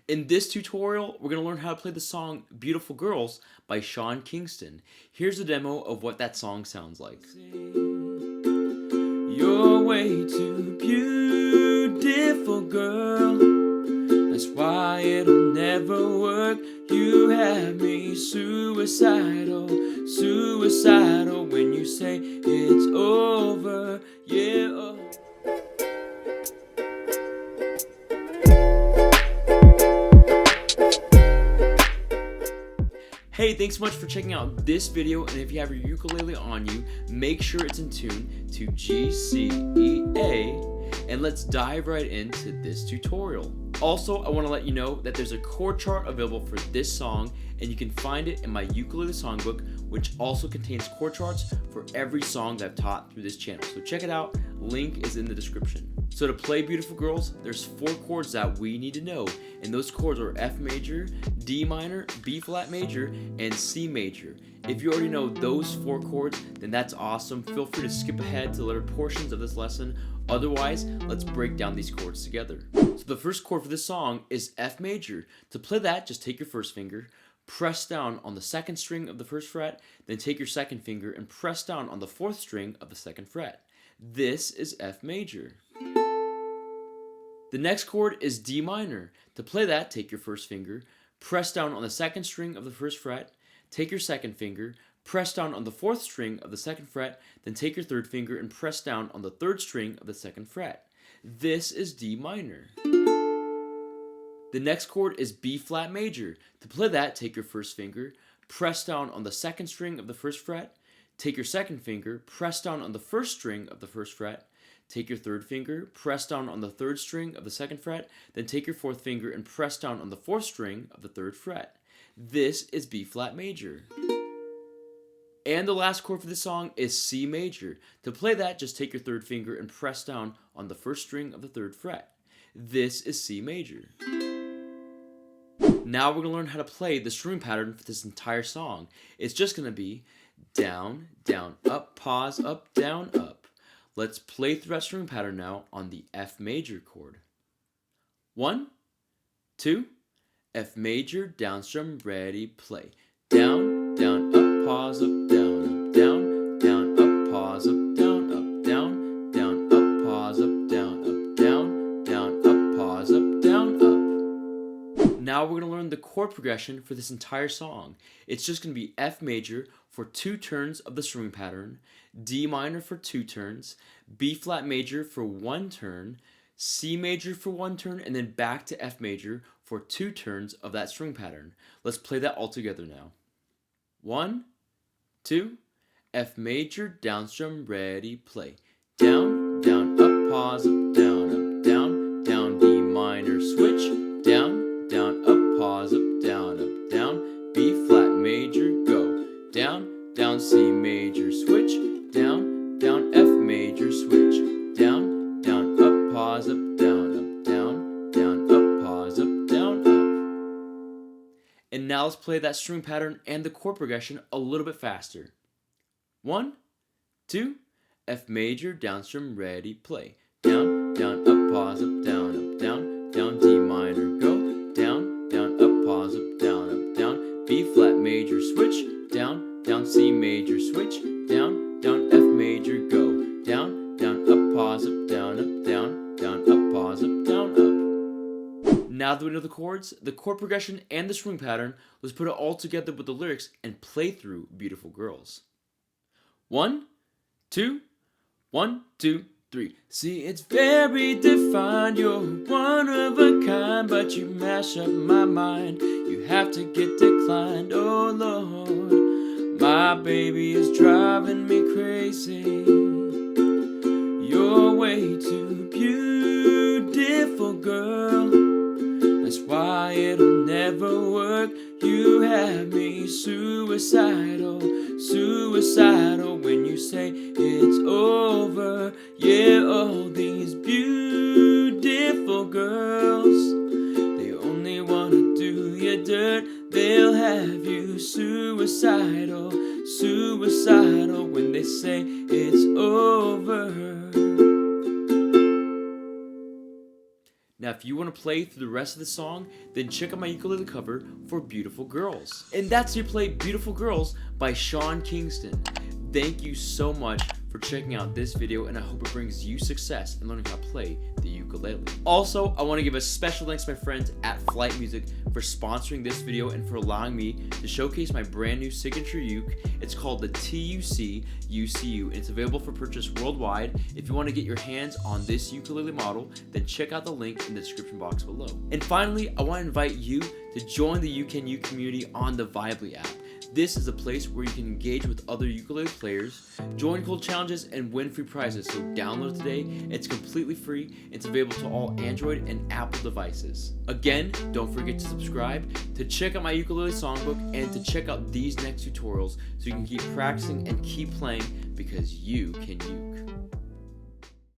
In this tutorial, we're going to learn how to play the song Beautiful Girls by Sean Kingston. Here's a demo of what that song sounds like. You're way too beautiful, girl. That's why it'll never work. You have me suicidal, suicidal when you say it's over. Yeah, oh. Hey, thanks so much for checking out this video, and if you have your ukulele on you, make sure it's in tune to G, C, E, A, and let's dive right into this tutorial. Also, I want to let you know that there's a chord chart available for this song, and you can find it in my ukulele songbook, which also contains chord charts for every song that I've taught through this channel. So check it out, link is in the description. So to play Beautiful Girls, there's 4 chords that we need to know, and those chords are F major, D minor, B flat major, and C major. If you already know those 4 chords, then that's awesome. Feel free to skip ahead to the later portions of this lesson. Otherwise, let's break down these chords together. So the first chord for this song is F major. To play that, just take your first finger, press down on the 2nd string of the 1st fret, then take your 2nd finger and press down on the 4th string of the 2nd fret. This is F major. The next chord is D minor. To play that, take your first finger, press down on the 2nd string of the 1st fret, take your 2nd finger, press down on the 4th string of the 2nd fret, then take your 3rd finger and press down on the 3rd string of the 2nd fret. This is D minor. The next chord is B flat major. To play that, take your first finger, press down on the 2nd string of the 1st fret, take your 2nd finger, press down on the 1st string of the 1st fret, take your 3rd finger, press down on the 3rd string of the 2nd fret, then take your 4th finger and press down on the 4th string of the 3rd fret. This is B flat major. And the last chord for this song is C major. To play that, just take your 3rd finger and press down on the 1st string of the 3rd fret. This is C major. Now we're going to learn how to play the strumming pattern for this entire song. It's just going to be down, down, up, pause, up, down, up. Let's play through that strumming pattern now on the F major chord. 1, 2, F major, down strum, ready, play. Down, down, up, pause, up, down, down, down, up, pause, up, down, down, down, up, pause, up, down, down, down, up, pause, up, down, up. Now we're going to learn the chord progression for this entire song. It's just going to be F major for 2 turns of the strumming pattern, D minor for 2 turns, B flat major for 1 turn, C major for 1 turn, and then back to F major for 2 turns of that string pattern. Let's play that all together now. 1, 2, F major, down strum, ready, play. Down, down, up, pause, up, down, down, D minor, switch, down, down, up, pause, up, down, B flat major, go. Down, down, C major, switch, down, down, F major, switch, down, down, up, pause, up, down, down, up, pause, up, down, up. And now let's play that string pattern and the chord progression a little bit faster. 1, 2, F major, down strum, ready, play. Down, down, up, pause, up, down, down, D minor, go. Down, down, up, pause, up, down, B flat major, switch, down, down, C major, switch, down, down, F major, go. Down, down, up, pause, up, down, up, pause, up, down, up. Now that we know the chords, the chord progression, and the string pattern, let's put it all together with the lyrics and play through Beautiful Girls. 1, 2, 1, 2, 3. See, it's very defined, you're one of a kind, but you mash up my mind. You have to get declined, oh Lord. My baby is driving me crazy. You're way too beautiful, girl. That's why it'll never work. You have me suicidal, suicidal when you say it's over. Yeah, all these beautiful girls, they only wanna do you dirt. They'll have you suicidal, suicidal when they say it's over. Now, if you want to play through the rest of the song, then check out my ukulele cover for Beautiful Girls. And that's how you play Beautiful Girls by Sean Kingston. Thank you so much for checking out this video, and I hope it brings you success in learning how to play the ukulele. Also, I want to give a special thanks to my friends at Flight Music for sponsoring this video and for allowing me to showcase my brand new signature uke. It's called the TUC UCU, and it's available for purchase worldwide. If you want to get your hands on this ukulele model, then check out the link in the description box below. And finally, I want to invite you to join the You Can Uke community on the Vibely app. This is a place where you can engage with other ukulele players, join cool challenges, and win free prizes. So download today. It's completely free. It's available to all Android and Apple devices. Again, don't forget to subscribe, to check out my ukulele songbook, and to check out these next tutorials so you can keep practicing and keep playing, because you can uke.